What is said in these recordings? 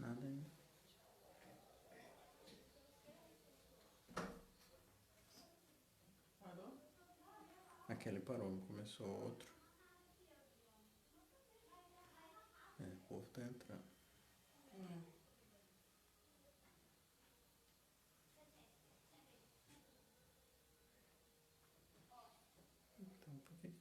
Nada ainda. Parou? Aquele parou, começou outro. O povo tá entrando. Então, por que tá?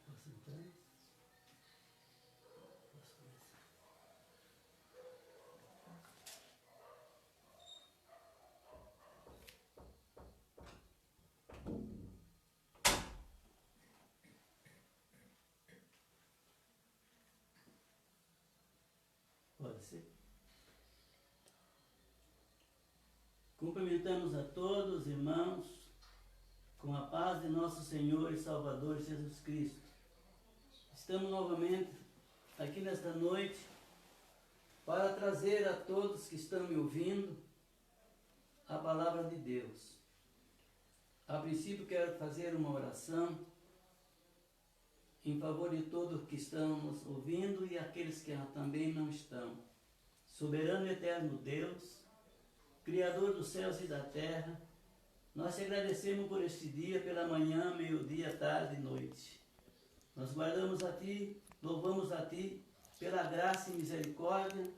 Posso entrar? Posso começar? Pode ser? Cumprimentamos a todos, irmãos, com a paz de nosso Senhor e Salvador Jesus Cristo. Estamos novamente aqui nesta noite para trazer a todos que estão me ouvindo a palavra de Deus. A princípio quero fazer uma oração em favor de todos que estão nos ouvindo e aqueles que também não estão. Soberano e eterno Deus, Criador dos céus e da terra, nós te agradecemos por este dia, pela manhã, meio-dia, tarde e noite. Nós guardamos a Ti, louvamos a Ti pela graça e misericórdia,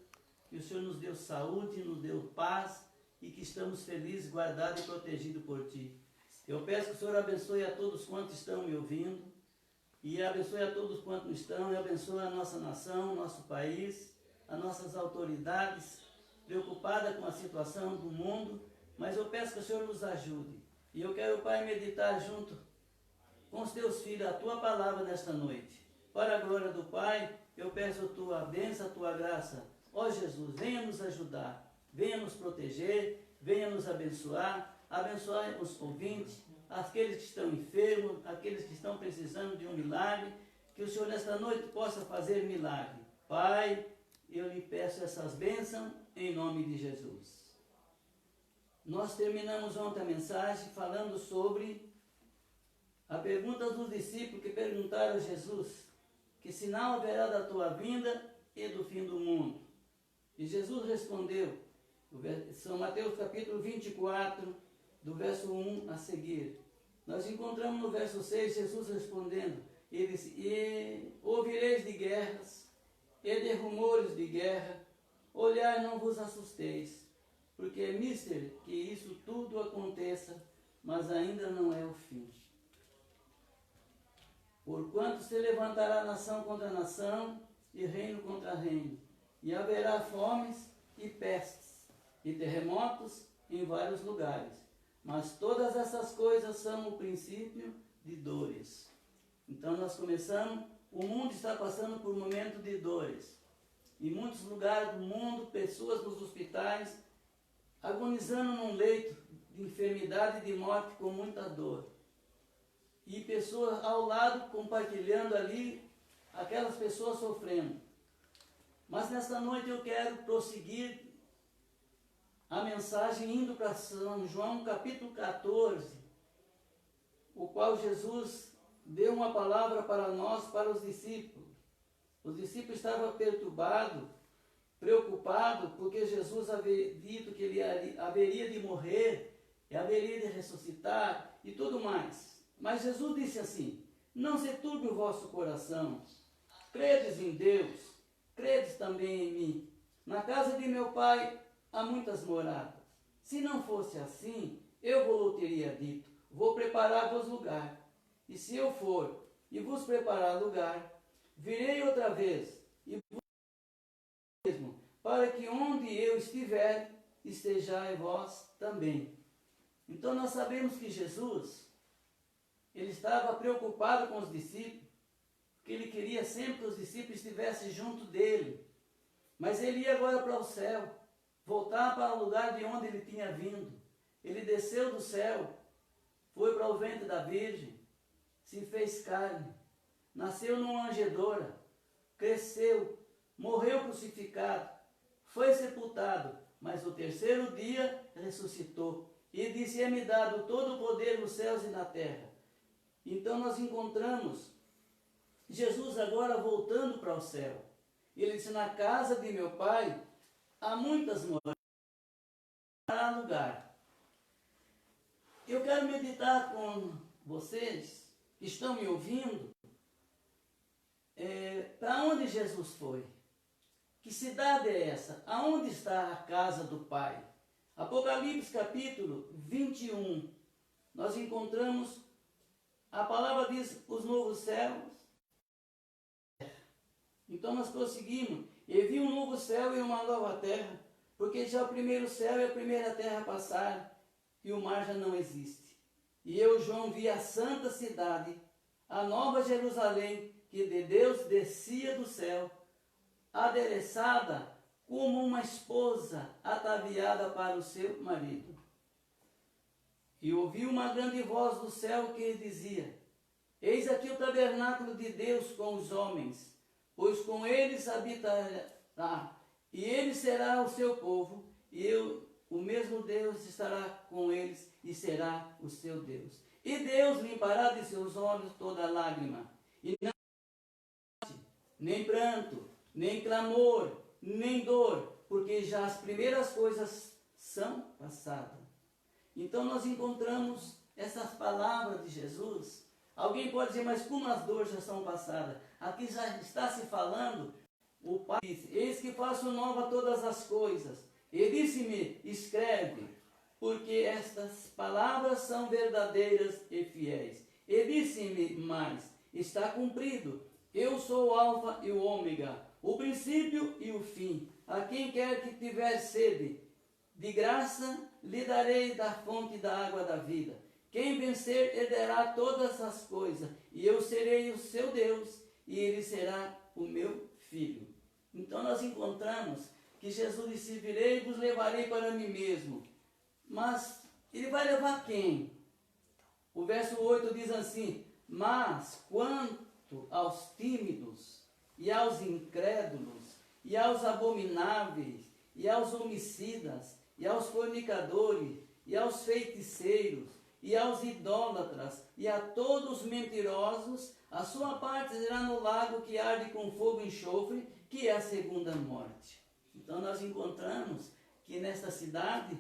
que o Senhor nos deu saúde, nos deu paz e que estamos felizes, guardados e protegidos por Ti. Eu peço que o Senhor abençoe a todos quantos estão me ouvindo e abençoe a todos quantos não estão e abençoe a nossa nação, nosso país, as nossas autoridades, preocupadas com a situação do mundo, mas eu peço que o Senhor nos ajude. E eu quero, Pai, meditar junto com os Teus filhos a Tua palavra nesta noite. Para a glória do Pai, eu peço a Tua bênção, a Tua graça. Ó Jesus, venha nos ajudar, venha nos proteger, venha nos abençoar, abençoar os ouvintes, aqueles que estão enfermos, aqueles que estão precisando de um milagre, que o Senhor nesta noite possa fazer milagre. Pai, eu lhe peço essas bênçãos em nome de Jesus. Nós terminamos ontem a mensagem falando sobre a pergunta dos discípulos que perguntaram a Jesus: que sinal haverá da tua vinda e do fim do mundo? E Jesus respondeu, São Mateus capítulo 24, do verso 1 a seguir. Nós encontramos no verso 6 Jesus respondendo, ele disse: e ouvireis de guerras e de rumores de guerra, olhai, não vos assusteis, porque é mister que isso tudo aconteça, mas ainda não é o fim. Porquanto se levantará nação contra nação, e reino contra reino, e haverá fomes e pestes, e terremotos em vários lugares. Mas todas essas coisas são o princípio de dores. Então nós começamos, o mundo está passando por um momento de dores. Em muitos lugares do mundo, pessoas nos hospitais, agonizando num leito de enfermidade e de morte com muita dor. E pessoas ao lado compartilhando ali, aquelas pessoas sofrendo. Mas nesta noite eu quero prosseguir a mensagem indo para São João capítulo 14, o qual Jesus deu uma palavra para nós, para os discípulos. Os discípulos estavam perturbados, preocupados, porque Jesus havia dito que ele haveria de morrer, e haveria de ressuscitar e tudo mais. Mas Jesus disse assim: não se turbe o vosso coração, credes em Deus, credes também em mim. Na casa de meu Pai há muitas moradas. Se não fosse assim, eu vos teria dito: vou preparar-vos lugar. E se eu for e vos preparar lugar, virei outra vez e vos mesmo, para que onde eu estiver, estejai vós também. Então nós sabemos que Jesus, ele estava preocupado com os discípulos, porque ele queria sempre que os discípulos estivessem junto dele. Mas ele ia agora para o céu, voltar para o lugar de onde ele tinha vindo. Ele desceu do céu, foi para o ventre da Virgem, se fez carne, nasceu numa manjedoura, cresceu, morreu crucificado, foi sepultado, mas no terceiro dia ressuscitou. e disse: é-me dado todo o poder nos céus e na terra. Então nós encontramos Jesus agora voltando para o céu. Ele disse: na casa de meu pai há muitas moradas, há lugar. Eu quero meditar com vocês que estão me ouvindo, para onde Jesus foi? Que cidade é essa? Aonde está a casa do Pai? Apocalipse capítulo 21, nós encontramos, a palavra diz, os novos céus. Então nós prosseguimos, e vi um novo céu e uma nova terra, porque já o primeiro céu e a primeira terra passaram, e o mar já não existe. E eu, João, vi a santa cidade, a nova Jerusalém, que de Deus descia do céu, adereçada como uma esposa ataviada para o seu marido. E ouvi uma grande voz do céu que dizia: eis aqui o tabernáculo de Deus com os homens, pois com eles habitará, e ele será o seu povo, e o mesmo Deus estará com eles e será o seu Deus. E Deus limpará de seus olhos toda lágrima, e não nem pranto, nem clamor, nem dor, porque já as primeiras coisas são passadas. Então nós encontramos essas palavras de Jesus. Alguém pode dizer: mas como as dores já são passadas? Aqui já está se falando, o Pai disse: eis que faço nova todas as coisas. E disse-me: escreve, porque estas palavras são verdadeiras e fiéis. E disse-me mais: está cumprido. Eu sou o Alfa e o Ômega, o princípio e o fim. A quem quer que tiver sede, de graça lhe darei da fonte da água da vida. Quem vencer herdará todas as coisas, e eu serei o seu Deus, e ele será o meu filho. Então nós encontramos que Jesus disse: virei e vos levarei para mim mesmo. Mas ele vai levar quem? O verso 8 diz assim: mas quanto aos tímidos, e aos incrédulos, e aos abomináveis, e aos homicidas, e aos fornicadores, e aos feiticeiros, e aos idólatras, e a todos os mentirosos, a sua parte será no lago que arde com fogo e enxofre, que é a segunda morte. Então nós encontramos que nesta cidade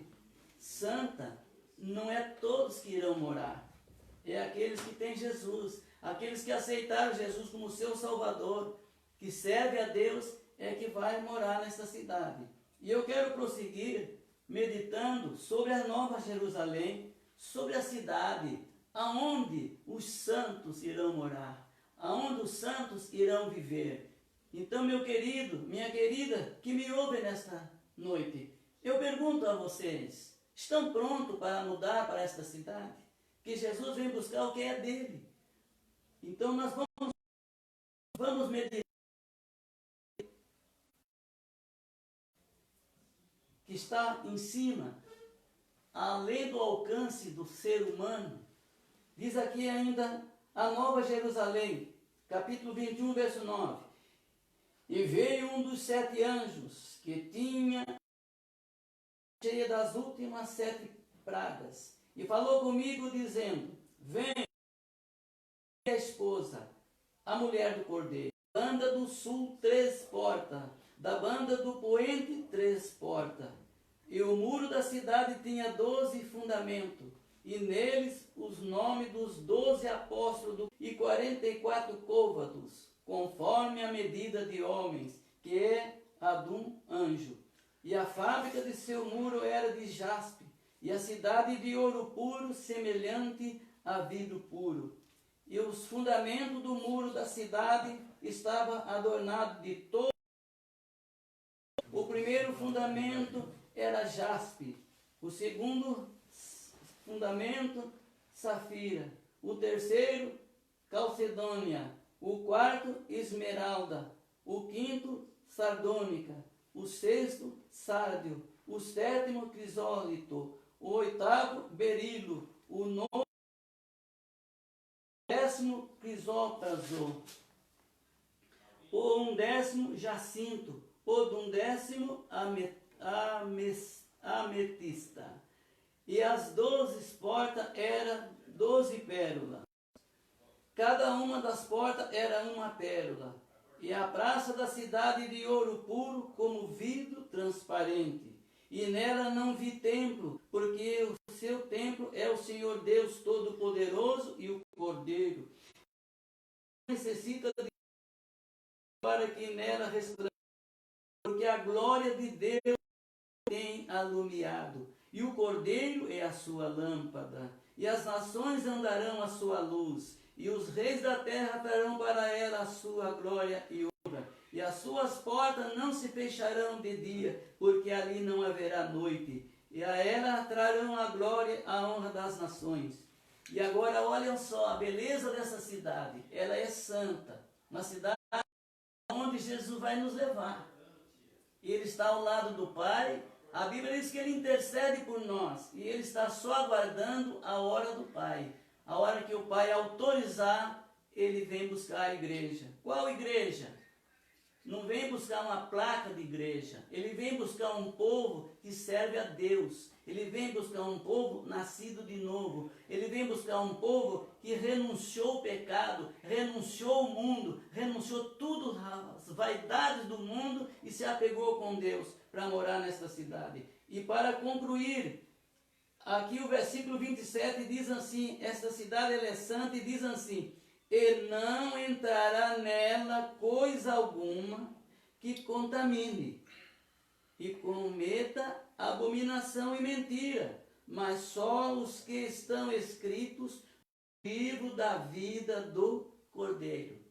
santa, não é todos que irão morar, é aqueles que têm Jesus, aqueles que aceitaram Jesus como seu Salvador, que serve a Deus, é que vai morar nesta cidade. E eu quero prosseguir meditando sobre a Nova Jerusalém, sobre a cidade, aonde os santos irão morar, aonde os santos irão viver. Então, meu querido, minha querida, que me ouve nesta noite, eu pergunto a vocês: estão prontos para mudar para esta cidade? Que Jesus vem buscar o que é dele. Então nós vamos meditar, que está em cima, além do alcance do ser humano. Diz aqui ainda a Nova Jerusalém, capítulo 21, verso 9. E veio um dos 7 anjos, que tinha cheia das últimas 7 pragas, e falou comigo, dizendo: vem, a esposa, a mulher do cordeiro. Da banda do sul 3 portas, da banda do poente 3 portas. E o muro da cidade tinha 12 fundamentos, e neles os nomes dos 12 apóstolos e 44 côvados, conforme a medida de homens, que é a de um anjo. E a fábrica de seu muro era de jaspe, e a cidade de ouro puro, semelhante a vidro puro. E os fundamentos do muro da cidade estavam adornados de todo. O primeiro fundamento era jaspe, o segundo fundamento, safira, o terceiro, calcedônia, o quarto, esmeralda, o quinto, sardônica, o sexto, sárdio, o sétimo, crisólito, o oitavo, berilo, o nono, décimo, crisópraso, o 11º, jacinto, o 12º, ametista, e as 12 portas eram 12 pérolas. Cada uma das portas era uma pérola, e a praça da cidade de ouro puro como vidro transparente. E nela não vi templo, porque o seu templo é o Senhor Deus Todo-Poderoso e o Cordeiro. Necessita de para que nela resplandeça, porque a glória de Deus tem alumiado, e o Cordeiro é a sua lâmpada, e as nações andarão à sua luz, e os reis da terra trarão para ela a sua glória e honra, e as suas portas não se fecharão de dia, porque ali não haverá noite, e a ela trarão a glória, a honra das nações. E agora olhem só a beleza dessa cidade, ela é santa, uma cidade onde Jesus vai nos levar. Ele está ao lado do Pai. A Bíblia diz que Ele intercede por nós, e Ele está só aguardando a hora do Pai. A hora que o Pai autorizar, Ele vem buscar a igreja. Qual igreja? Não vem buscar uma placa de igreja. Ele vem buscar um povo que serve a Deus. Ele vem buscar um povo nascido de novo. Ele vem buscar um povo que renunciou o pecado, renunciou o mundo, renunciou tudo, as vaidades do mundo, e se apegou com Deus para morar nesta cidade. E para concluir, aqui o versículo 27 diz assim, esta cidade ela é santa, e diz assim: e não entrará nela coisa alguma que contamine e cometa abominação e mentira, mas só os que estão escritos no livro da vida do Cordeiro.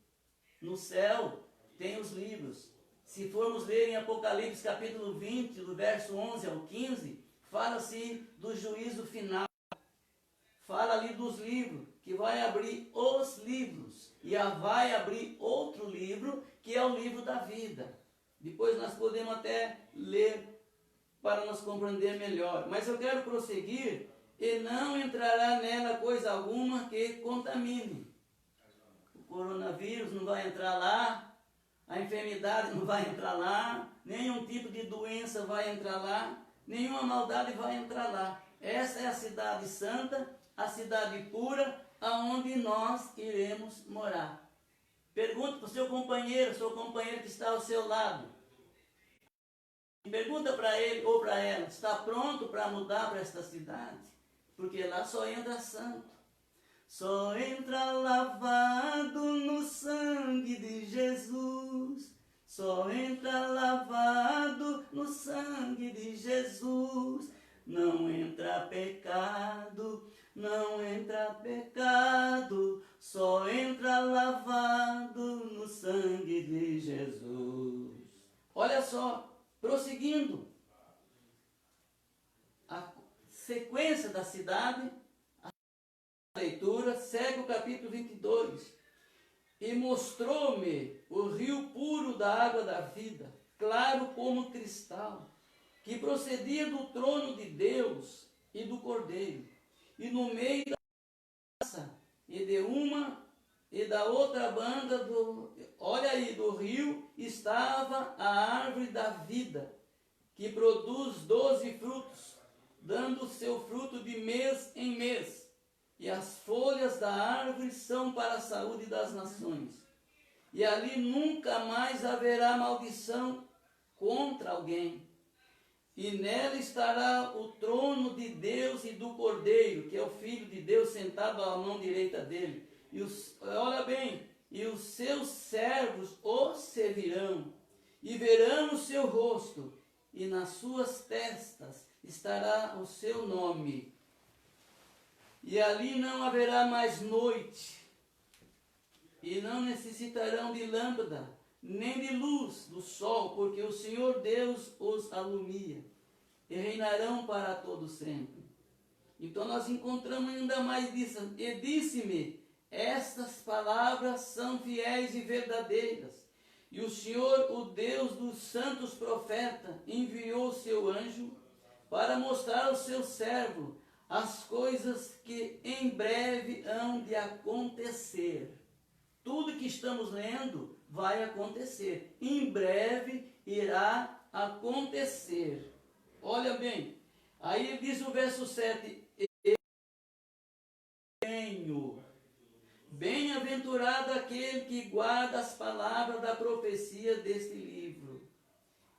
No céu tem os livros. Se formos ler em Apocalipse capítulo 20, do verso 11 ao 15, fala-se do juízo final. Fala ali dos livros, que vai abrir os livros, e vai abrir outro livro, que é o livro da vida. Depois nós podemos até ler para nos compreender melhor. Mas eu quero prosseguir: e não entrará nela coisa alguma que contamine. O coronavírus não vai entrar lá, a enfermidade não vai entrar lá, nenhum tipo de doença vai entrar lá, nenhuma maldade vai entrar lá. Essa é a cidade santa, a cidade pura, aonde nós iremos morar. Pergunta para o seu companheiro que está ao seu lado. Pergunta para ele ou para ela: está pronto para mudar para esta cidade? Porque lá só entra santo. Só entra lavado no sangue de Jesus. Só entra lavado no sangue de Jesus. Não entra pecado, não entra pecado, só entra lavado no sangue de Jesus. Olha só, prosseguindo, a sequência da cidade, a leitura, segue o capítulo 22. E mostrou-me o rio puro da água da vida, claro como cristal, que procedia do trono de Deus e do Cordeiro, e no meio da praça, e de uma e da outra banda do rio, estava a árvore da vida, que produz 12 frutos, dando seu fruto de mês em mês, e as folhas da árvore são para a saúde das nações. E ali nunca mais haverá maldição contra alguém. E nela estará o trono de Deus e do Cordeiro, que é o Filho de Deus sentado à mão direita dele. Olha bem, e os seus servos o servirão, e verão o seu rosto, e nas suas testas estará o seu nome. E ali não haverá mais noite, e não necessitarão de lâmpada, nem de luz do sol, porque o Senhor Deus os alumia, e reinarão para todo sempre. Então nós encontramos ainda mais disso. E disse-me: estas palavras são fiéis e verdadeiras. E o Senhor, o Deus dos santos profetas, enviou seu anjo para mostrar ao seu servo as coisas que em breve hão de acontecer. Tudo que estamos lendo vai acontecer. Em breve irá acontecer. Olha bem, Aí ele diz o verso 7, venho. Bem-aventurado aquele que guarda as palavras da profecia deste livro.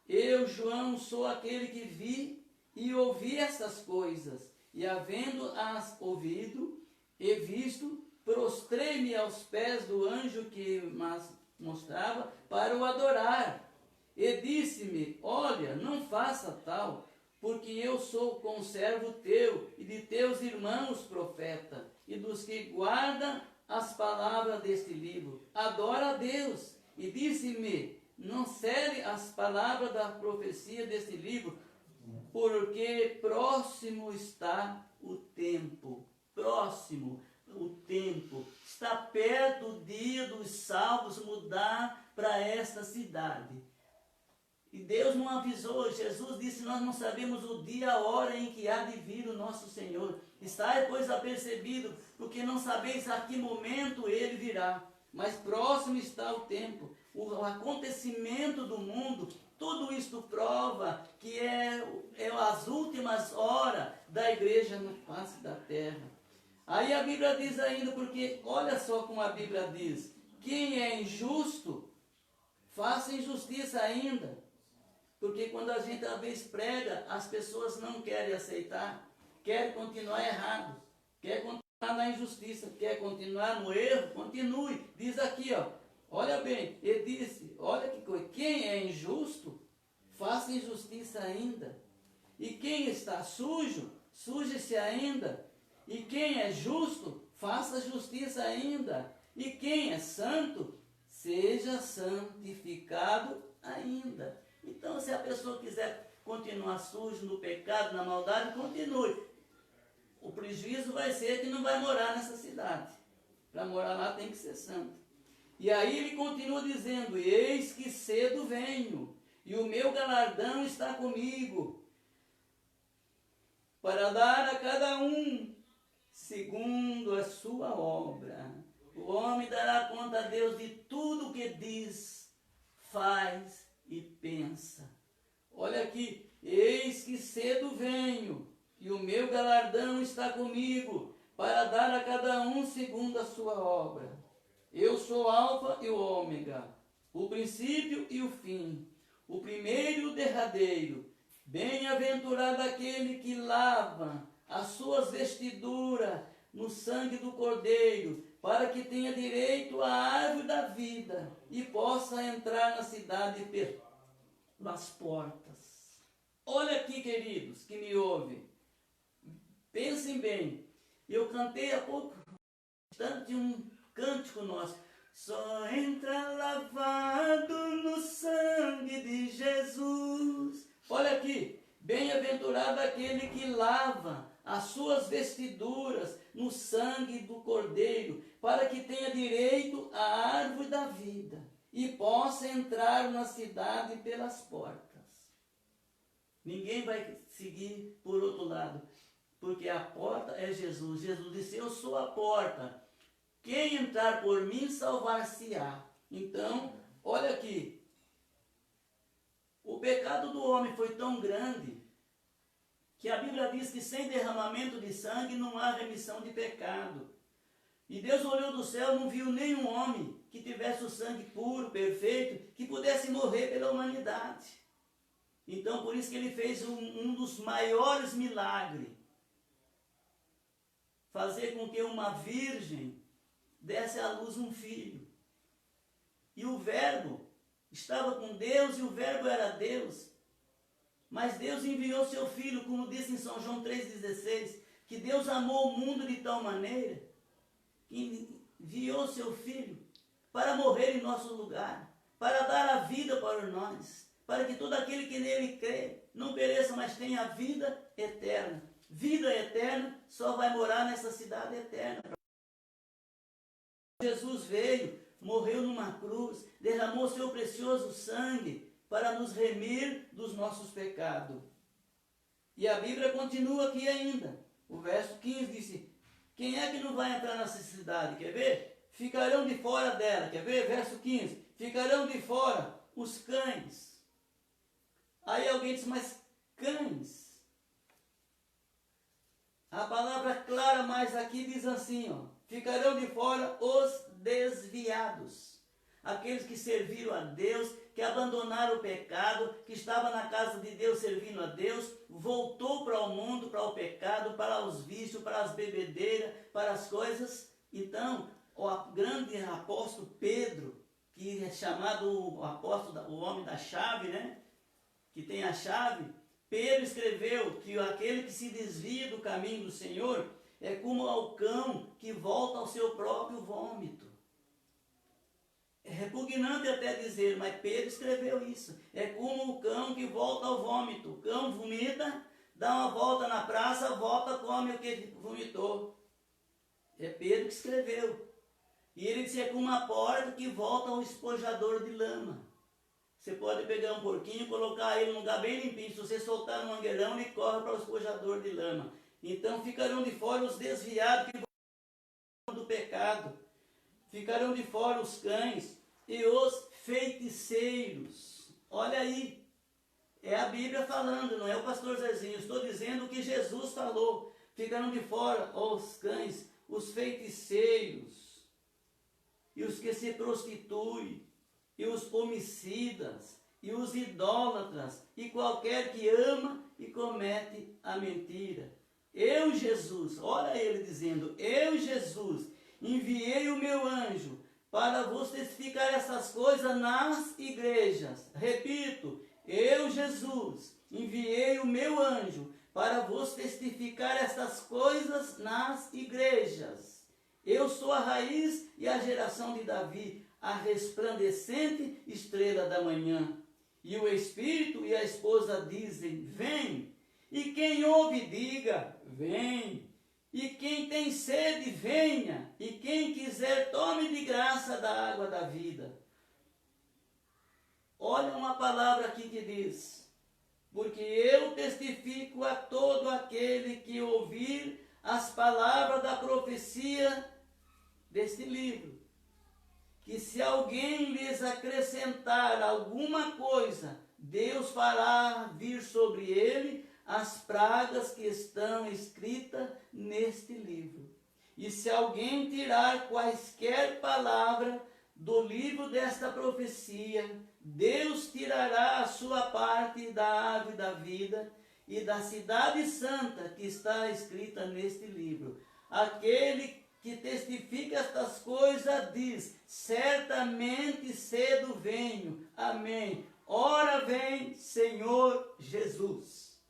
Eu, João, sou aquele que vi e ouvi estas coisas, e havendo-as ouvido e visto, prostrei-me aos pés do anjo que mas mostrava para o adorar. E disse-me, olha, não faça tal, porque eu sou conservo teu e de teus irmãos profeta, e dos que guardam as palavras deste livro. Adora a Deus. E disse-me, não cele as palavras da profecia deste livro, porque próximo está o tempo. Próximo o tempo. Está perto o dia dos salvos mudar para esta cidade. E Deus não avisou, Jesus disse, nós não sabemos o dia, a hora em que há de vir o nosso Senhor. Estai, pois, apercebido, porque não sabeis a que momento ele virá. Mas próximo está o tempo, o acontecimento do mundo, tudo isto prova que é as últimas horas da igreja na face da terra. Aí a Bíblia diz ainda, porque olha só como a Bíblia diz, quem é injusto, faça injustiça ainda. Porque quando a gente às vezes prega, as pessoas não querem aceitar, querem continuar errados, querem continuar na injustiça, querem continuar no erro, continue. Diz aqui, ó, olha bem, ele disse, olha que coisa, quem é injusto, faça injustiça ainda. E quem está sujo, suje-se ainda. E quem é justo, faça justiça ainda. E quem é santo, seja santificado ainda. Então, se a pessoa quiser continuar sujo no pecado, na maldade, continue. O prejuízo vai ser que não vai morar nessa cidade. Para morar lá tem que ser santo. E aí ele continua dizendo, eis que cedo venho, e o meu galardão está comigo, para dar a cada um segundo a sua obra. O homem dará conta a Deus de tudo que diz, faz e pensa. Olha aqui, eis que cedo venho, e o meu galardão está comigo, para dar a cada um segundo a sua obra. Eu sou o Alfa e o Ômega, o princípio e o fim, o primeiro e o derradeiro. Bem-aventurado aquele que lava as suas vestiduras no sangue do Cordeiro, para que tenha direito à árvore da vida e possa entrar na cidade pelas portas. Olha aqui, queridos, que me ouvem. Pensem bem. Eu cantei há pouco de um cântico nosso. Só entra lavado no sangue de Jesus. Olha aqui. Bem-aventurado aquele que lava as suas vestiduras no sangue do Cordeiro, para que tenha direito à árvore da vida e possa entrar na cidade pelas portas. Ninguém vai seguir por outro lado, porque a porta é Jesus. Jesus disse, eu sou a porta. Quem entrar por mim salvar-se-á. Então, olha aqui. O pecado do homem foi tão grande que a Bíblia diz que sem derramamento de sangue não há remissão de pecado. E Deus olhou do céu e não viu nenhum homem que tivesse o sangue puro, perfeito, que pudesse morrer pela humanidade. Então, por isso que ele fez um dos maiores milagres. Fazer com que uma virgem desse à luz um filho. E o Verbo estava com Deus e o Verbo era Deus. Mas Deus enviou seu Filho, como disse em São João 3,16, que Deus amou o mundo de tal maneira que enviou seu Filho para morrer em nosso lugar, para dar a vida para nós, para que todo aquele que nele crê não pereça, mas tenha vida eterna. Vida eterna só vai morar nessa cidade eterna. Jesus veio, morreu numa cruz, derramou seu precioso sangue para nos remir dos nossos pecados. E a Bíblia continua aqui ainda. O verso 15 disse, quem é que não vai entrar nessa cidade? Quer ver? Ficarão de fora dela. Quer ver? Verso 15. Ficarão de fora os cães. Aí alguém disse, mas cães? A palavra clara mais aqui diz assim, ó, ficarão de fora os desviados. Aqueles que serviram a Deus, que abandonaram o pecado, que estava na casa de Deus servindo a Deus, voltou para o mundo, para o pecado, para os vícios, para as bebedeiras, para as coisas. Então, o grande apóstolo Pedro, que é chamado o apóstolo, o homem da chave, né? Que tem a chave, Pedro escreveu que aquele que se desvia do caminho do Senhor é como o cão que volta ao seu próprio vômito. É repugnante até dizer, mas Pedro escreveu isso. É como o cão que volta ao vômito. O cão vomita, dá uma volta na praça, volta, come o que vomitou. É Pedro que escreveu. E ele disse, é como uma porca que volta ao espojador de lama. Você pode pegar um porquinho e colocar ele num lugar bem limpinho. Se você soltar no mangueirão, ele corre para o espojador de lama. Então ficarão de fora os desviados que voltam do pecado. Ficarão de fora os cães e os feiticeiros. Olha aí, é a Bíblia falando, não é o pastor Zezinho. Estou dizendo o que Jesus falou. Ficarão de fora os cães, os feiticeiros, e os que se prostituem, e os homicidas, e os idólatras, e qualquer que ama e comete a mentira. Eu, Jesus, olha ele dizendo, eu, Jesus, enviei o meu anjo para vos testificar essas coisas nas igrejas. Repito, eu, Jesus, enviei o meu anjo para vos testificar essas coisas nas igrejas. Eu sou a raiz e a geração de Davi, a resplandecente estrela da manhã. E o Espírito e a esposa dizem, vem. E quem ouve, diga, vem. E quem tem sede, venha. E quem quiser, tome de graça da água da vida. Olha uma palavra aqui que diz, porque eu testifico a todo aquele que ouvir as palavras da profecia deste livro, que se alguém lhes acrescentar alguma coisa, Deus fará vir sobre ele as pragas que estão escritas neste livro. E se alguém tirar quaisquer palavras do livro desta profecia, Deus tirará a sua parte da árvore da vida e da cidade santa que está escrita neste livro. Aquele que testifica estas coisas diz, certamente cedo venho. Amém. Ora vem, Senhor Jesus.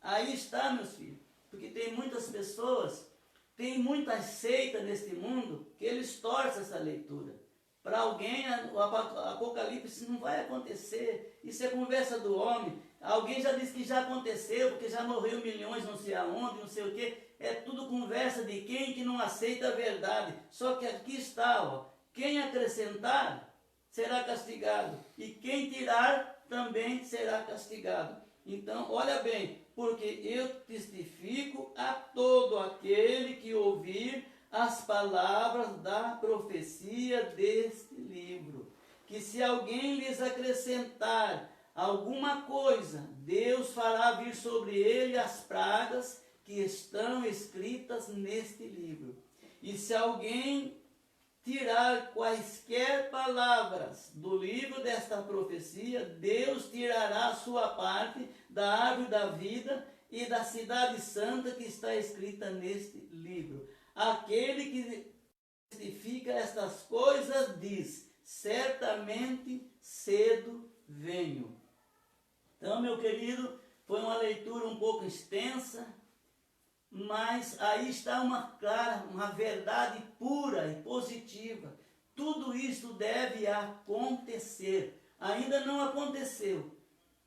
Aí está, meus filhos, porque tem muitas pessoas, tem muitas seitas neste mundo, que eles torcem essa leitura. Para alguém, o Apocalipse não vai acontecer, isso é conversa do homem. Alguém já disse que já aconteceu, porque já morreu milhões, não sei aonde, não sei o quê. É tudo conversa de quem que não aceita a verdade. Só que aqui está, ó, quem acrescentar será castigado, e quem tirar também será castigado. Então, olha bem, porque eu testifico a todo aquele que ouvir as palavras da profecia deste livro, que se alguém lhes acrescentar alguma coisa, Deus fará vir sobre ele as pragas que estão escritas neste livro. E se alguém tirar quaisquer palavras do livro desta profecia, Deus tirará a sua parte da árvore da vida e da cidade santa que está escrita neste livro. Aquele que testifica estas coisas diz, certamente cedo venho. Então, meu querido, foi uma leitura um pouco extensa, mas aí está uma verdade pura e positiva. Tudo isso deve acontecer. Ainda não aconteceu.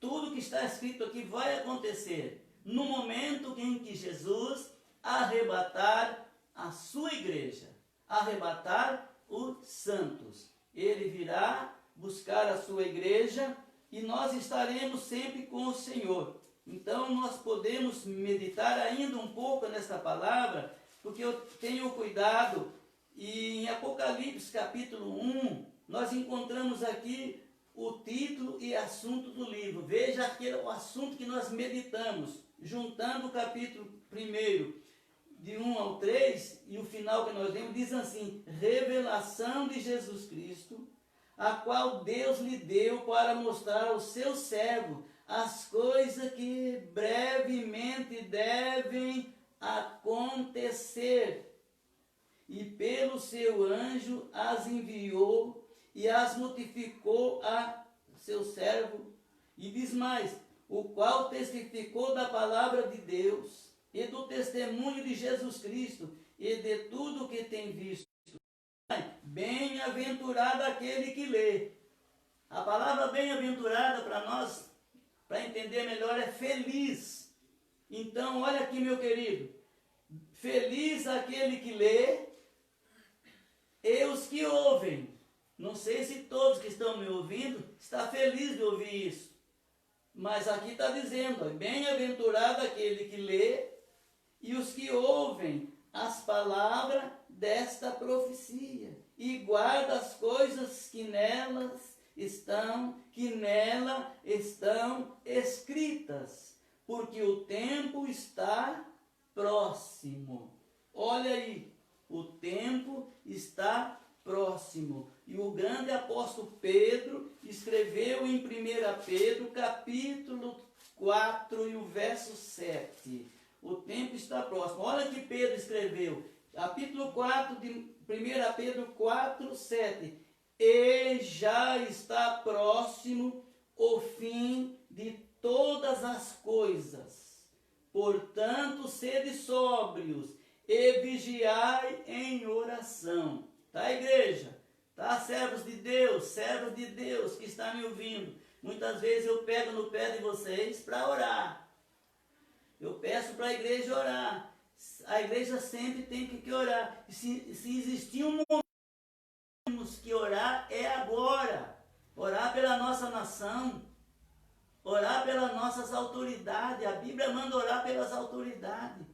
Tudo que está escrito aqui vai acontecer no momento em que Jesus arrebatar a sua igreja, arrebatar os santos. Ele virá buscar a sua igreja e nós estaremos sempre com o Senhor. Então nós podemos meditar ainda um pouco nessa palavra, porque eu tenho cuidado, e em Apocalipse capítulo 1, nós encontramos aqui o título e assunto do livro. Veja aquele o assunto que nós meditamos, juntando o capítulo 1 de 1 ao 3, e o final que nós lemos, diz assim: revelação de Jesus Cristo, a qual Deus lhe deu para mostrar ao seu servo as coisas que brevemente devem acontecer. E pelo seu anjo as enviou e as notificou a seu servo. E diz mais: o qual testificou da palavra de Deus e do testemunho de Jesus Cristo e de tudo o que tem visto. Bem-aventurado aquele que lê. A palavra bem-aventurada para nós, para entender melhor, é feliz. Então, olha aqui, meu querido. Feliz aquele que lê e os que ouvem. Não sei se todos que estão me ouvindo estão felizes de ouvir isso. Mas aqui está dizendo, bem-aventurado aquele que lê e os que ouvem as palavras desta profecia e guarda as coisas que nela estão escritas, porque o tempo está próximo. Olha aí, o tempo está próximo. E o grande apóstolo Pedro escreveu em 1 Pedro, capítulo 4 e o verso 7. O tempo está próximo. Olha que Pedro escreveu, capítulo 4 de 1 Pedro 4, 7. E já está próximo o fim de todas as coisas. Portanto, sede sóbrios e vigiai em oração. Tá, igreja? Tá, servos de Deus que está me ouvindo. Muitas vezes eu pego no pé de vocês para orar. Eu peço para a igreja orar. A igreja sempre tem que orar. Se existir um momento que orar, é agora. Orar pela nossa nação. Orar pelas nossas autoridades. A Bíblia manda orar pelas autoridades.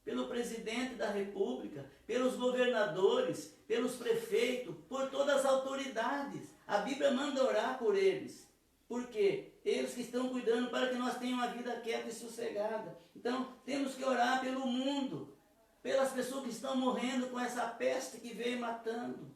Pelo presidente da república, pelos governadores, pelos prefeitos, por todas as autoridades. A Bíblia manda orar por eles. Por quê? Eles que estão cuidando para que nós tenhamos uma vida quieta e sossegada. Então, temos que orar pelo mundo, pelas pessoas que estão morrendo com essa peste que veio matando.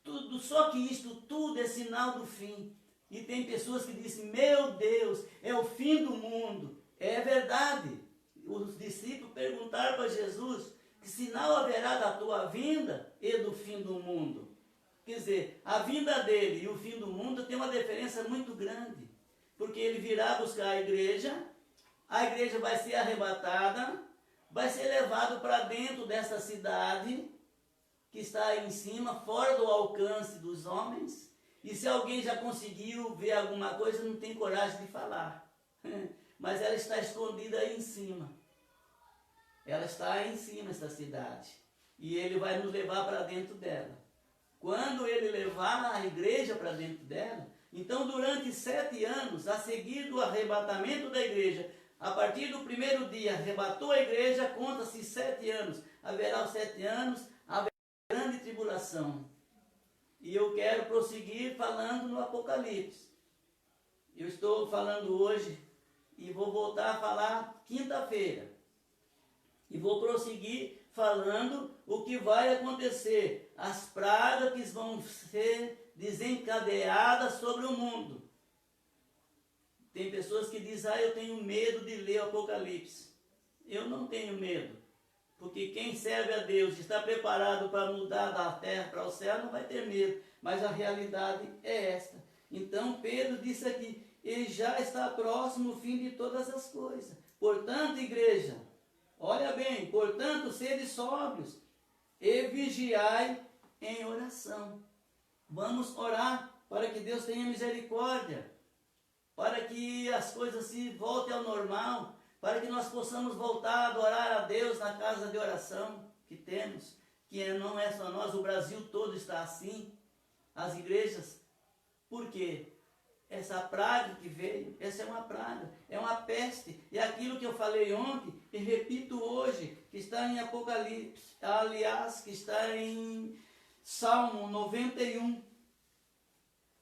Tudo, só que isto tudo é sinal do fim. E tem pessoas que dizem, meu Deus, é o fim do mundo. É verdade. Os discípulos perguntaram para Jesus que sinal haverá da tua vinda e do fim do mundo. Quer dizer, a vinda dele e o fim do mundo tem uma diferença muito grande. Porque ele virá buscar a igreja vai ser arrebatada, vai ser levado para dentro dessa cidade que está aí em cima, fora do alcance dos homens. E se alguém já conseguiu ver alguma coisa, não tem coragem de falar. Mas ela está escondida aí em cima. Ela está aí em cima, essa cidade. E ele vai nos levar para dentro dela. Quando ele levar a igreja para dentro dela, então durante 7 anos, a seguir do arrebatamento da igreja, a partir do primeiro dia, arrebatou a igreja, conta-se 7 anos. Haverá os 7 anos, haverá grande tribulação. E eu quero prosseguir falando no Apocalipse. Eu estou falando hoje e vou voltar a falar quinta-feira. E vou prosseguir falando o que vai acontecer, as pragas que vão ser desencadeadas sobre o mundo. Tem pessoas que dizem, eu tenho medo de ler o Apocalipse. Eu não tenho medo, porque quem serve a Deus, está preparado para mudar da terra para o céu, não vai ter medo, mas a realidade é esta. Então Pedro disse aqui, ele já está próximo o fim de todas as coisas. Portanto, igreja, olha bem, portanto, sede sóbrios e vigiai em oração. Vamos orar para que Deus tenha misericórdia, para que as coisas se voltem ao normal, para que nós possamos voltar a adorar a Deus na casa de oração que temos, que não é só nós, o Brasil todo está assim, as igrejas. Por quê? Essa praga que veio, essa é uma praga, é uma peste, é aquilo que eu falei ontem e repito hoje, que está em Apocalipse, aliás, que está em Salmo 91.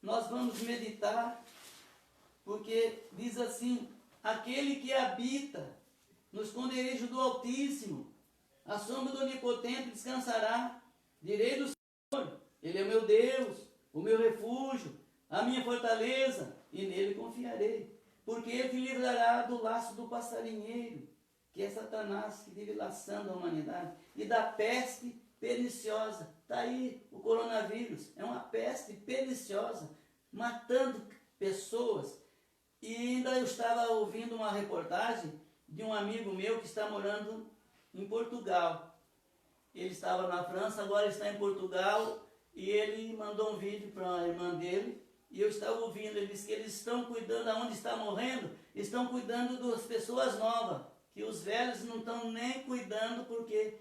Nós vamos meditar, porque diz assim, aquele que habita no esconderijo do Altíssimo A sombra do Onipotente descansará. Direi do Senhor, Ele é o meu Deus, o meu refúgio, a minha fortaleza, e nele confiarei. Porque Ele te livrará do laço do passarinheiro, que é Satanás que vive laçando a humanidade, e da peste perniciosa. Está aí o coronavírus, é uma peste perniciosa, matando pessoas. E ainda eu estava ouvindo uma reportagem de um amigo meu que está morando em Portugal. Ele estava na França, agora está em Portugal, e ele mandou um vídeo para a irmã dele, e eu estava ouvindo. Ele disse que eles estão cuidando, aonde está morrendo, estão cuidando das pessoas novas, que os velhos não estão nem cuidando, porque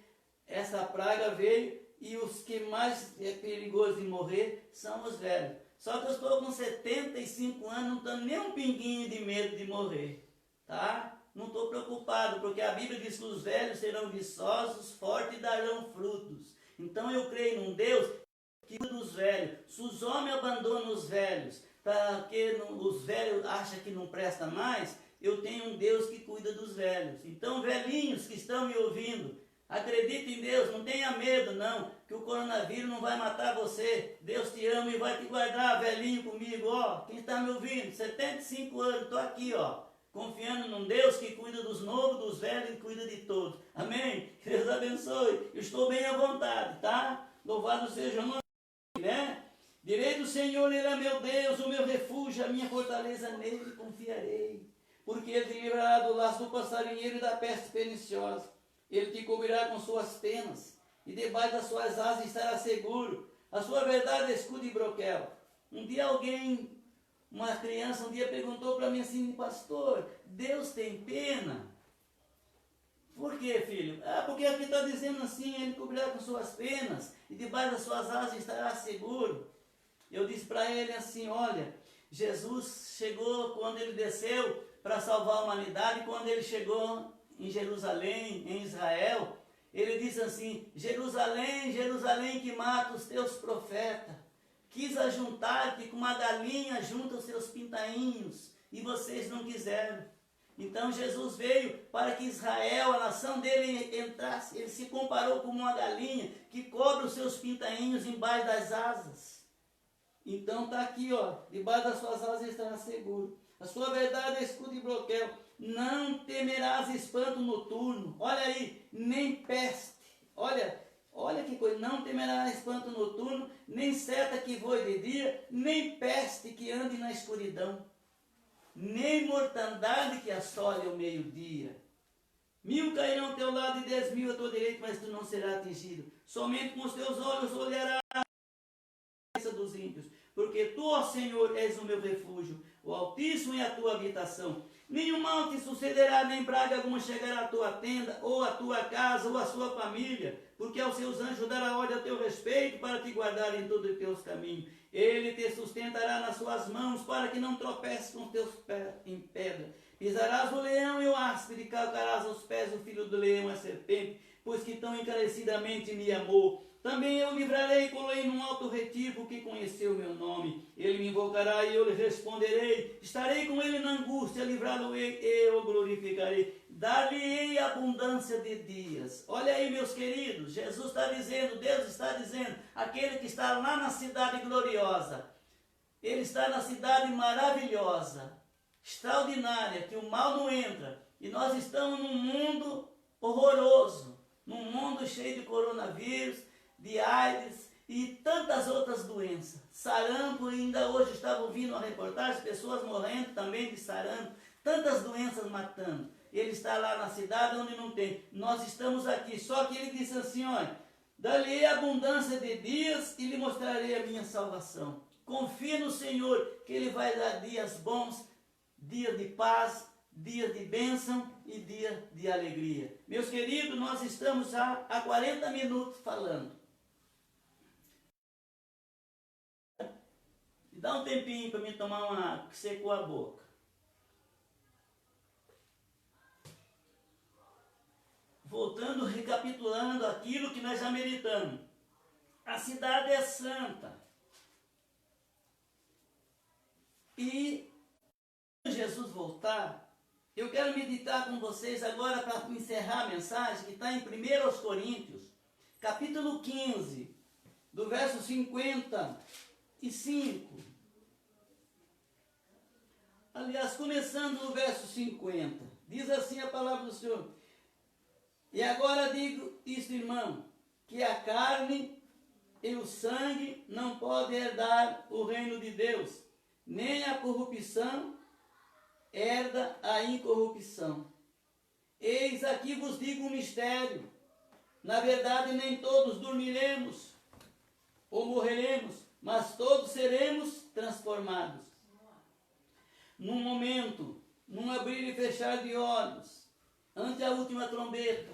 essa praga veio, e os que mais é perigoso de morrer são os velhos. Só que eu estou com 75 anos, não estou nem um pinguinho de medo de morrer, tá? Não estou preocupado, porque a Bíblia diz que os velhos serão viçosos, fortes e darão frutos. Então eu creio num Deus que cuida dos velhos. Se os homens abandonam os velhos, porque os velhos acham que não presta mais, eu tenho um Deus que cuida dos velhos. Então, velhinhos que estão me ouvindo, acredite em Deus, não tenha medo não, que o coronavírus não vai matar você. Deus te ama e vai te guardar, velhinho comigo, ó. Quem está me ouvindo, 75 anos, estou aqui, ó, confiando num Deus que cuida dos novos, dos velhos e cuida de todos. Amém? Que Deus abençoe. Eu estou bem à vontade, tá? Louvado seja o nome, né? Direi do Senhor, Ele é meu Deus, o meu refúgio, a minha fortaleza, nele confiarei. Porque Ele te livrará do laço do passarinheiro e da peste perniciosa. Ele te cobrirá com suas penas, e debaixo das suas asas estará seguro. A sua verdade é escudo e broquel. Um dia uma criança perguntou para mim assim: pastor, Deus tem pena? Por quê, filho? Porque aqui está dizendo assim: Ele cobrirá com suas penas, e debaixo das suas asas estará seguro. Eu disse para ele assim: olha, Jesus chegou quando Ele desceu para salvar a humanidade, quando Ele chegou em Jerusalém, em Israel, Ele disse assim: Jerusalém, Jerusalém, que mata os teus profetas, quis ajuntar-te com uma galinha junto aos seus pintainhos, e vocês não quiseram. Então Jesus veio para que Israel, a nação dele, entrasse. Ele se comparou com uma galinha que cobre os seus pintainhos embaixo das asas. Então está aqui, ó, debaixo das suas asas estará seguro. A sua verdade é escudo e broquel. Não temerás espanto noturno. Olha aí, nem peste. Olha que coisa. Não temerás espanto noturno, nem seta que voe de dia, nem peste que ande na escuridão, nem mortandade que assole ao meio-dia. 1000 cairão ao teu lado e 10.000 à tua direita, mas tu não serás atingido. Somente com os teus olhos olharás a cabeça dos ímpios, porque tu, ó Senhor, és o meu refúgio, o Altíssimo é a tua habitação. Nenhum mal te sucederá, nem praga alguma chegará à tua tenda, ou à tua casa, ou à sua família, porque aos seus anjos dará ordem a teu respeito, para te guardar em todos os teus caminhos. Ele te sustentará nas suas mãos, para que não tropeces com os teus pés em pedra. Pisarás o leão e o áspide, e calcarás aos pés o filho do leão e a serpente, pois que tão encarecidamente me amou. Também eu o livrarei e poloei num alto retiro, porque conheceu o meu nome. Ele me invocará e eu lhe responderei. Estarei com ele na angústia, livrá-lo-ei e eu o glorificarei. Dar-lhe-ei abundância de dias. Olha aí, meus queridos, Jesus está dizendo, Deus está dizendo, aquele que está lá na cidade gloriosa, Ele está na cidade maravilhosa, extraordinária, que o mal não entra. E nós estamos num mundo horroroso, num mundo cheio de coronavírus, de AIDS e tantas outras doenças. Sarampo, ainda hoje estava ouvindo uma reportagem, pessoas morrendo também de sarampo, tantas doenças matando. Ele está lá na cidade onde não tem. Nós estamos aqui. Só que ele disse assim, olha, dá-lhe abundância de dias e lhe mostrarei a minha salvação. Confia no Senhor, que Ele vai dar dias bons, dias de paz, dias de bênção e dia de alegria. Meus queridos, nós estamos já há 40 minutos falando. Dá um tempinho para mim tomar uma água, que secou a boca. Voltando, recapitulando aquilo que nós já meditamos. A cidade é santa. E quando Jesus voltar, Eu quero meditar com vocês agora para encerrar a mensagem, que está em 1 Coríntios, capítulo 15, do verso 55. Aliás, começando no verso 50, diz assim a palavra do Senhor: e agora digo isto, irmão, que a carne e o sangue não podem herdar o reino de Deus, nem a corrupção herda a incorrupção. Eis aqui vos digo um mistério: na verdade nem todos dormiremos ou morreremos, mas todos seremos transformados. Num momento, num abrir e fechar de olhos, ante a última trombeta,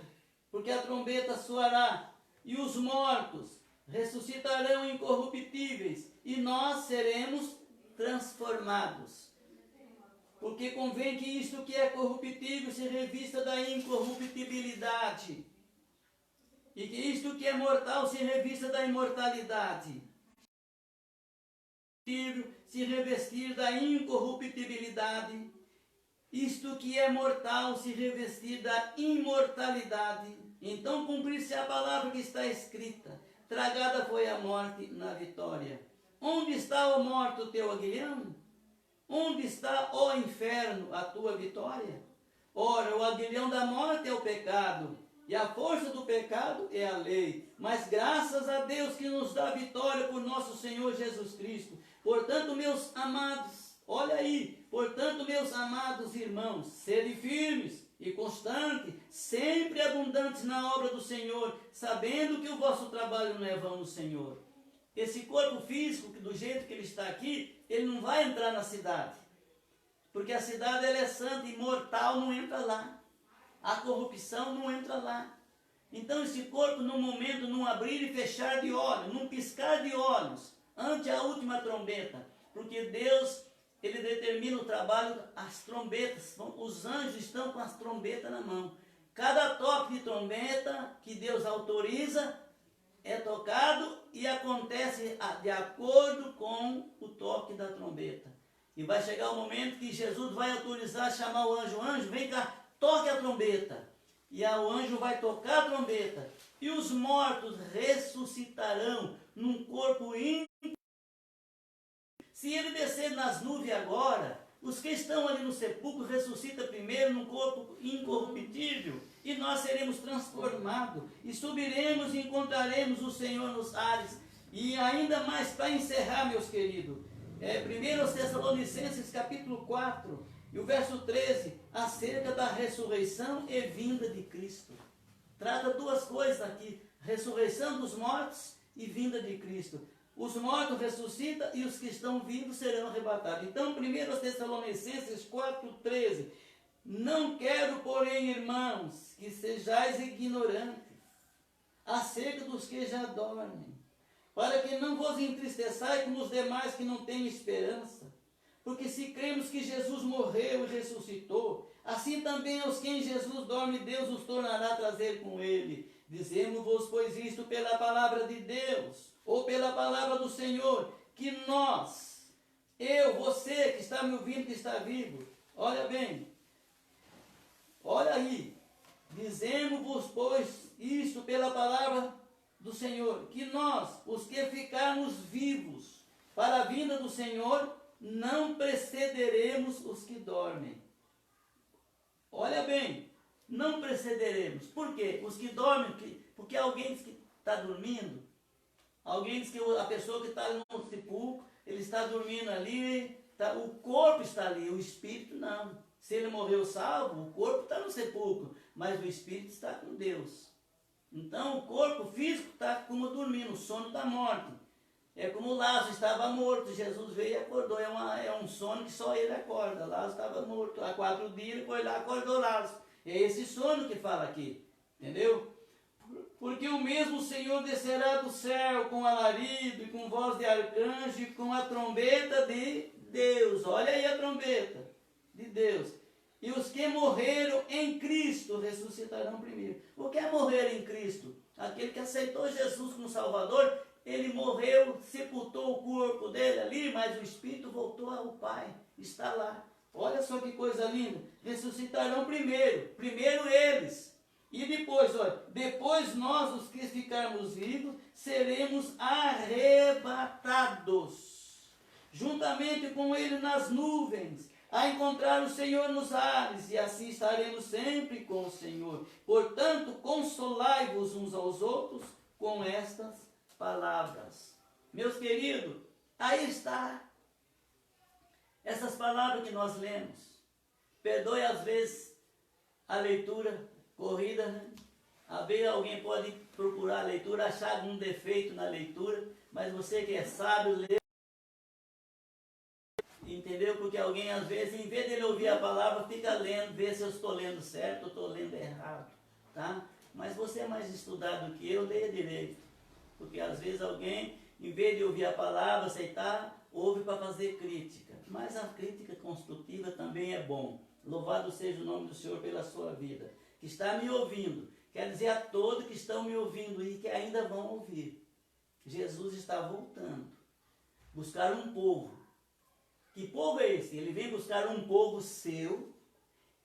porque a trombeta soará, e os mortos ressuscitarão incorruptíveis, e nós seremos transformados. Porque convém que isto que é corruptível se revista da incorruptibilidade, e que isto que é mortal se revista da imortalidade. Se revestir da incorruptibilidade, isto que é mortal se revestir da imortalidade. Então cumprir-se a palavra que está escrita: tragada foi a morte na vitória. Onde está, ó morte, o teu aguilhão? Onde está, ó inferno, a tua vitória? Ora, o aguilhão da morte é o pecado, e a força do pecado é a lei. Mas graças a Deus que nos dá vitória por nosso Senhor Jesus Cristo. Portanto, meus amados, olha aí, portanto, meus amados irmãos, sede firmes e constantes, sempre abundantes na obra do Senhor, sabendo que o vosso trabalho não é vão no Senhor. Esse corpo físico, que do jeito que ele está aqui, ele não vai entrar na cidade, porque a cidade ela é santa e mortal, não entra lá. A corrupção não entra lá. Então esse corpo, num momento, num abrir e fechar de olhos, num piscar de olhos, ante a última trombeta, porque Deus, ele determina o trabalho, as trombetas, os anjos estão com as trombetas na mão. Cada toque de trombeta que Deus autoriza é tocado e acontece de acordo com o toque da trombeta. E vai chegar o momento que Jesus vai autorizar, chamar o anjo: vem cá, toque a trombeta. E o anjo vai tocar a trombeta, e os mortos ressuscitarão num corpo íntimo. Se ele descer nas nuvens agora, os que estão ali no sepulcro ressuscitam primeiro num corpo incorruptível, e nós seremos transformados, e subiremos e encontraremos o Senhor nos ares. E ainda mais, para encerrar, meus queridos, 1 Tessalonicenses capítulo 4, e o verso 13, acerca da ressurreição e vinda de Cristo. Trata duas coisas aqui: ressurreição dos mortos e vinda de Cristo. Os mortos ressuscitam e os que estão vivos serão arrebatados. Então, 1 Tessalonicenses 4,13: não quero, porém, irmãos, que sejais ignorantes acerca dos que já dormem, para que não vos entristeçais como os demais que não têm esperança. Porque se cremos que Jesus morreu e ressuscitou, assim também os que em Jesus dormem, Deus os tornará a trazer com ele. Dizemos-vos, pois, isto pela palavra de Deus, ou pela palavra do Senhor, que nós, você que está me ouvindo, que está vivo, olha bem, olha aí, dizemos-vos, pois, isto pela palavra do Senhor, que nós, os que ficarmos vivos para a vinda do Senhor, não precederemos os que dormem. Olha bem, não precederemos. Por quê? Os que dormem, porque alguém diz que está dormindo, alguém diz que a pessoa que está no sepulcro, ele está dormindo ali, o corpo está ali, o espírito não. Se ele morreu salvo, o corpo está no sepulcro, mas o espírito está com Deus. Então o corpo físico está como dormindo, o sono da morte. É como Lázaro estava morto, Jesus veio e acordou. É um sono que só ele acorda. Lázaro estava morto. Há 4 dias ele foi lá e acordou Lázaro. É esse sono que fala aqui. Entendeu? Porque o mesmo Senhor descerá do céu com alarido e com voz de arcanjo e com a trombeta de Deus. Olha aí a trombeta de Deus. E os que morreram em Cristo ressuscitarão primeiro. O que é morrer em Cristo? Aquele que aceitou Jesus como Salvador. Ele morreu, sepultou o corpo dele ali, mas o espírito voltou ao Pai, está lá. Olha só que coisa linda. Ressuscitarão primeiro. Primeiro eles. E depois, olha, depois nós, os que ficarmos vivos, seremos arrebatados, juntamente com ele nas nuvens, a encontrar o Senhor nos ares, e assim estaremos sempre com o Senhor. Portanto, consolai-vos uns aos outros com estas palavras. Meus queridos, aí está. Essas palavras que nós lemos. Perdoe às vezes a leitura corrida, né? Às vezes alguém pode procurar a leitura, achar algum defeito na leitura, mas você que é sábio, lê. Entendeu? Porque alguém às vezes, em vez de ele ouvir a palavra, fica lendo, vê se eu estou lendo certo ou estou lendo errado. Tá? Mas você é mais estudado que eu, leia direito. Porque às vezes alguém, em vez de ouvir a palavra, aceitar, ouve para fazer crítica. Mas a crítica construtiva também é bom. Louvado seja o nome do Senhor pela sua vida. Que está me ouvindo. Quer dizer a todos que estão me ouvindo e que ainda vão ouvir. Jesus está voltando. Buscar um povo. Que povo é esse? Ele vem buscar um povo seu,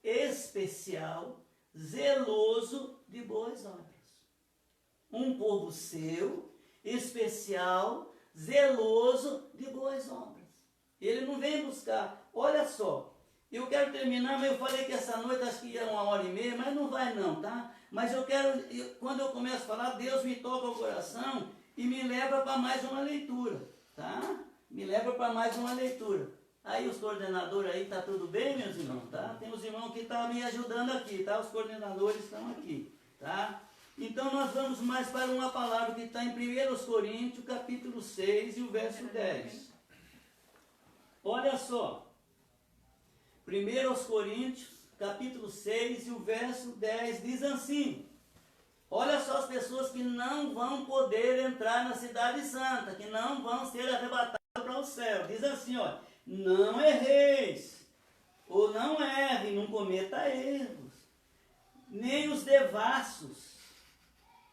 especial, zeloso de boas obras. Um povo seu, especial, zeloso de boas obras. Ele não vem buscar. Olha só, eu quero terminar, mas eu falei que essa noite acho que ia 1h30, mas não vai não, tá? Mas eu quero, quando eu começo a falar, Deus me toca o coração e me leva para mais uma leitura, tá? Me leva para mais uma leitura. Aí os coordenadores aí, tá tudo bem, meus irmãos, tá? Tem os irmãos que estão me ajudando aqui, tá? Os coordenadores estão aqui, tá? Então nós vamos mais para uma palavra que está em 1 Coríntios, capítulo 6 e o verso 10. Olha só. 1 Coríntios, capítulo 6 e o verso 10 diz assim. Olha só as pessoas que não vão poder entrar na cidade santa, que não vão ser arrebatadas para o céu. Diz assim, ó. Não erreis, ou não erre, não cometa erros, nem os devassos,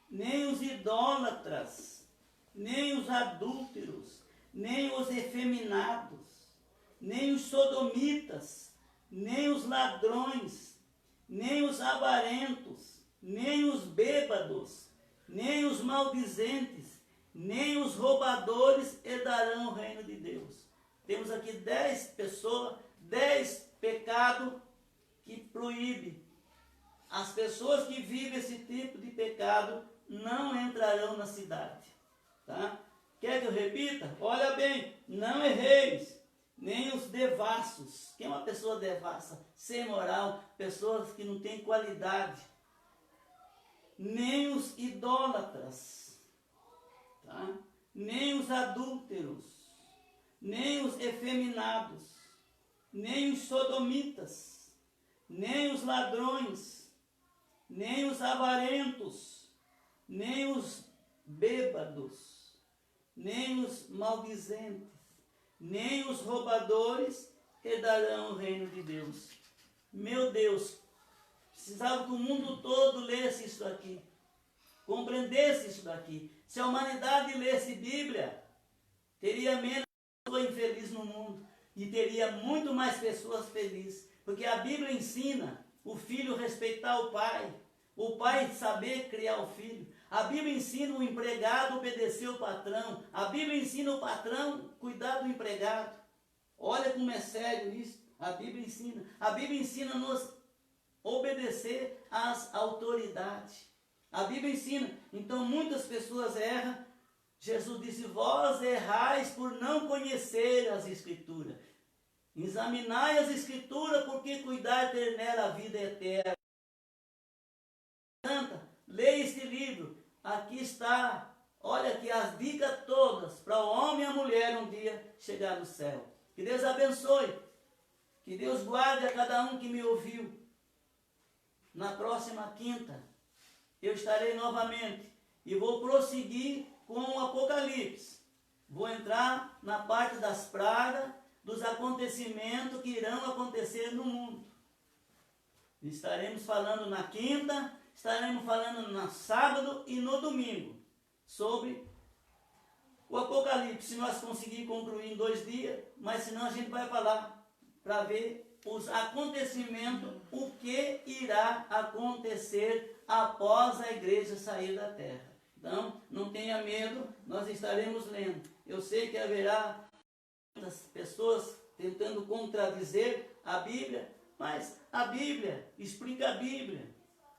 nem os idólatras, nem os adúlteros, nem os efeminados, nem os sodomitas, nem os ladrões, nem os avarentos, nem os bêbados, nem os maldizentes, nem os roubadores herdarão o reino de Deus. Temos aqui 10 pessoas, 10 pecados que proíbe. As pessoas que vivem esse tipo de pecado não entrarão na cidade. Tá? Quer que eu repita? Olha bem, não erreis, nem os devassos. Quem é uma pessoa devassa? Sem moral, pessoas que não têm qualidade. Nem os idólatras, tá? Nem os adúlteros, nem os efeminados, nem os sodomitas, nem os ladrões, nem os avarentos, nem os bêbados, nem os maldizentes, nem os roubadores herdarão o reino de Deus. Meu Deus, precisava que o mundo todo lesse isso aqui, compreendesse isso daqui. Se a humanidade lesse Bíblia, teria menos pessoa infeliz no mundo e teria muito mais pessoas felizes, porque a Bíblia ensina o filho respeitar o pai saber criar o filho, a Bíblia ensina o empregado obedecer o patrão, a Bíblia ensina o patrão cuidar do empregado. Olha como é sério isso. A Bíblia ensina-nos obedecer às autoridades. A Bíblia ensina. Então muitas pessoas erram. Jesus disse, vós errais por não conhecer as Escrituras. Examinai as Escrituras, porque cuidar ter nela a vida eterna. Santa, leia este livro. Aqui está. Olha aqui as dicas todas para o homem e a mulher um dia chegar no céu. Que Deus abençoe. Que Deus guarde a cada um que me ouviu. Na próxima quinta, eu estarei novamente e vou prosseguir com o Apocalipse. Vou entrar na parte das pragas, dos acontecimentos que irão acontecer no mundo. Estaremos falando na quinta, estaremos falando no sábado e no domingo sobre o Apocalipse. Se nós conseguirmos concluir em 2 dias, mas senão a gente vai falar para ver os acontecimentos, o que irá acontecer após a igreja sair da terra. Então, não tenha medo, nós estaremos lendo. Eu sei que haverá muitas pessoas tentando contradizer a Bíblia, mas a Bíblia explica a Bíblia.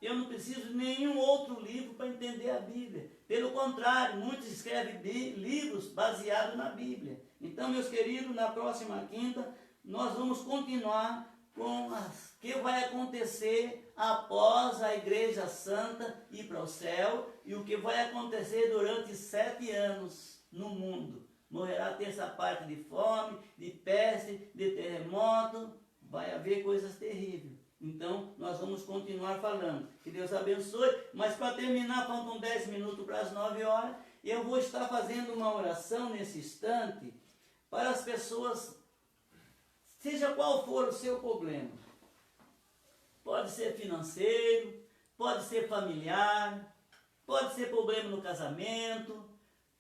Eu não preciso de nenhum outro livro para entender a Bíblia. Pelo contrário, muitos escrevem livros baseados na Bíblia. Então, meus queridos, na próxima quinta, nós vamos continuar com o que vai acontecer após a Igreja Santa ir para o céu e o que vai acontecer durante 7 anos no mundo. Morrerá terça parte de fome, de peste, de terremoto, vai haver coisas terríveis. Então, nós vamos continuar falando. Que Deus abençoe. Mas para terminar, faltam 10 minutos para as 9 horas. E eu vou estar fazendo uma oração nesse instante para as pessoas, seja qual for o seu problema. Pode ser financeiro, pode ser familiar, pode ser problema no casamento,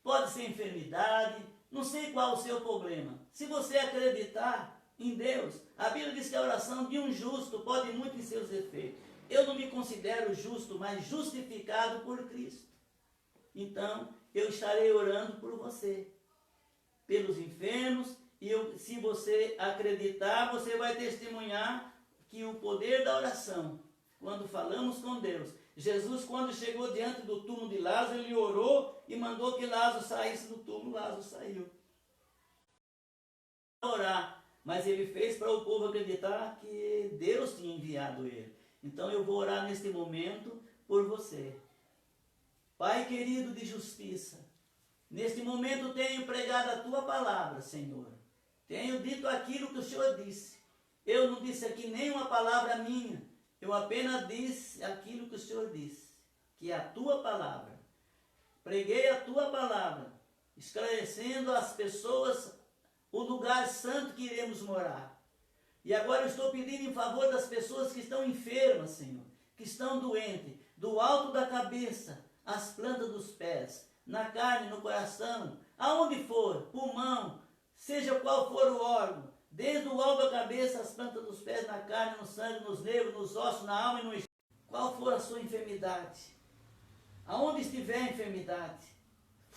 pode ser enfermidade, não sei qual o seu problema. Se você acreditar em Deus, a Bíblia diz que a oração de um justo pode muito em seus efeitos. Eu não me considero justo, mas justificado por Cristo. Então, eu estarei orando por você, pelos enfermos, e se você acreditar, você vai testemunhar que o poder da oração, quando falamos com Deus, Jesus, quando chegou diante do túmulo de Lázaro, ele orou e mandou que Lázaro saísse do túmulo. Lázaro saiu. Orar, mas ele fez para o povo acreditar que Deus tinha enviado ele. Então eu vou orar neste momento por você. Pai querido de justiça, neste momento tenho pregado a tua palavra, Senhor. Tenho dito aquilo que o Senhor disse. Eu não disse aqui nenhuma palavra minha. Eu apenas disse aquilo que o Senhor disse, que é a tua palavra. Preguei a tua palavra, esclarecendo às pessoas o lugar santo que iremos morar. E agora eu estou pedindo em favor das pessoas que estão enfermas, Senhor, que estão doentes, do alto da cabeça, às plantas dos pés, na carne, no coração, aonde for, pulmão, seja qual for o órgão, desde o alto da cabeça, às plantas dos pés, na carne, no sangue, nos nervos, nos ossos, na alma e no espírito. Qual for a sua enfermidade, aonde estiver a enfermidade,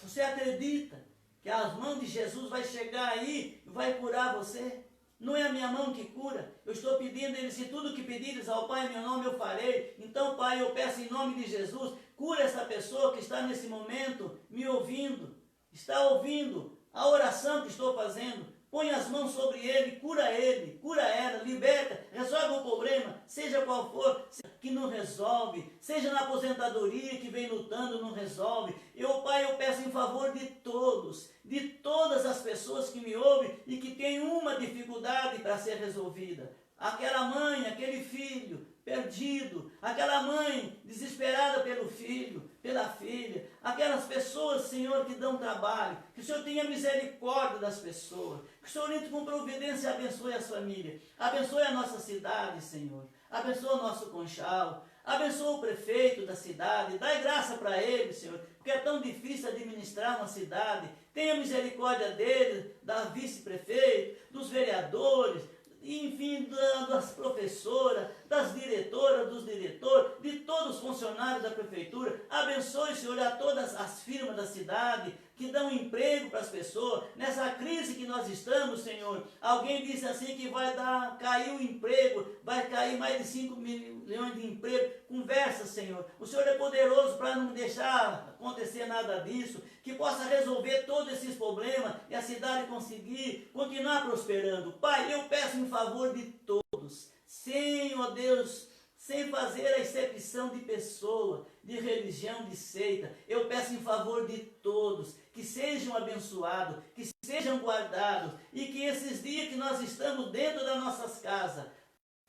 você acredita que as mãos de Jesus vai chegar aí e vai curar você? Não é a minha mão que cura. Eu estou pedindo, ele disse, tudo que pedires ao Pai em meu nome eu farei. Então, Pai, eu peço em nome de Jesus, cura essa pessoa que está nesse momento me ouvindo, está ouvindo a oração que estou fazendo. Põe as mãos sobre ele, cura ela, liberta, resolve o problema, seja qual for, que não resolve, seja na aposentadoria que vem lutando, não resolve. Pai, eu peço em favor de todos, de todas as pessoas que me ouvem e que têm uma dificuldade para ser resolvida. Aquela mãe, aquele filho perdido, aquela mãe desesperada pelo filho, pela filha, aquelas pessoas, Senhor, que dão trabalho, que o Senhor tenha misericórdia das pessoas, que o Senhor entre com providência e abençoe as famílias, abençoe a nossa cidade, Senhor, abençoe o nosso Conchal, abençoe o prefeito da cidade, dai graça para ele, Senhor, porque é tão difícil administrar uma cidade, tenha misericórdia dele, da vice-prefeito, dos vereadores, enfim, das professoras, das diretoras, dos diretores, de todos os funcionários da prefeitura. Abençoe, Senhor, a todas as firmas da cidade que dão emprego para as pessoas. Nessa crise que nós estamos, Senhor, alguém disse assim que vai cair o emprego, vai cair mais de 5 milhões de emprego. Conversa, Senhor. O Senhor é poderoso para não deixar acontecer nada disso, que possa resolver todos esses problemas e a cidade conseguir continuar prosperando. Pai, eu peço em favor de todos, Senhor Deus, sem fazer a excepção de pessoa, de religião, de seita. Eu peço em favor de todos, que sejam abençoados, que sejam guardados, e que esses dias que nós estamos dentro das nossas casas,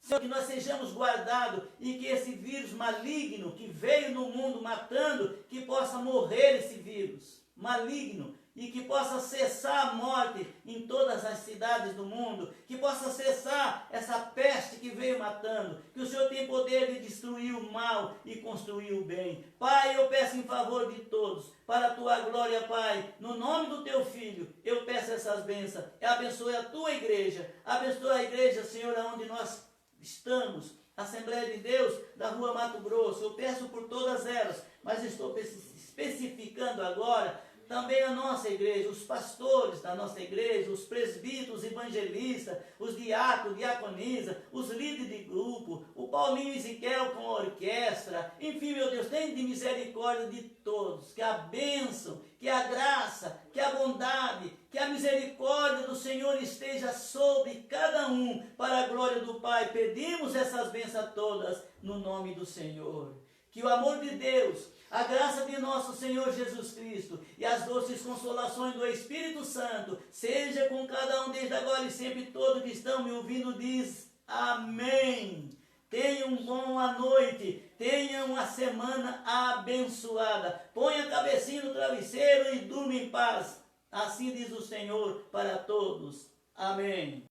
Senhor, que nós sejamos guardados, e que esse vírus maligno que veio no mundo matando, que possa morrer esse vírus maligno, e que possa cessar a morte em todas as cidades do mundo, que possa cessar matar essa peste que veio matando, que o Senhor tem poder de destruir o mal e construir o bem. Pai, eu peço em favor de todos, para a tua glória, Pai, no nome do teu Filho, eu peço essas bênçãos. Abençoe a tua igreja, abençoe a igreja, Senhor, onde nós estamos, Assembleia de Deus da Rua Mato Grosso. Eu peço por todas elas, mas estou especificando agora também a nossa igreja, os pastores da nossa igreja, os presbíteros, evangelistas, os diáconos, diaconisa, os líderes de grupo, o Paulinho Ezequiel com a orquestra, enfim, meu Deus, tem de misericórdia de todos, que a bênção, que a graça, que a bondade, que a misericórdia do Senhor esteja sobre cada um, para a glória do Pai. Pedimos essas bênçãos todas no nome do Senhor. Que o amor de Deus, a graça de nosso Senhor Jesus Cristo e as doces consolações do Espírito Santo seja com cada um desde agora e sempre. Todos que estão me ouvindo diz amém. Tenham uma boa noite, tenham uma semana abençoada. Põe a cabecinha no travesseiro e durma em paz. Assim diz o Senhor para todos. Amém.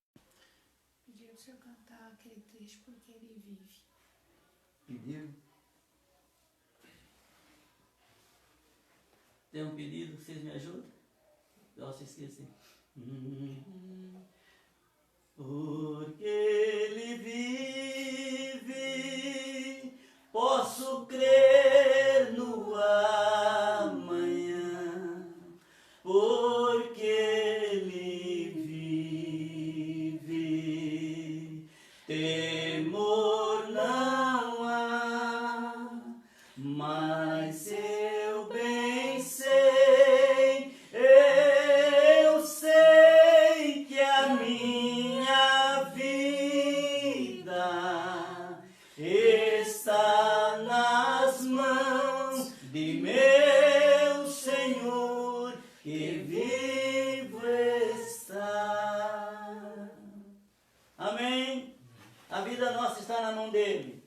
Pediu para o senhor cantar aquele trecho porque ele vive. Pediu? Tem um pedido, vocês me ajudam? Nossa, esqueci. Porque ele vive, posso crer no amanhã. Porque ele vive, temor não há, mas eu bem sei, eu sei que a minha vida está nas mãos de meu Senhor, que vivo está. Amém? A vida nossa está na mão dele.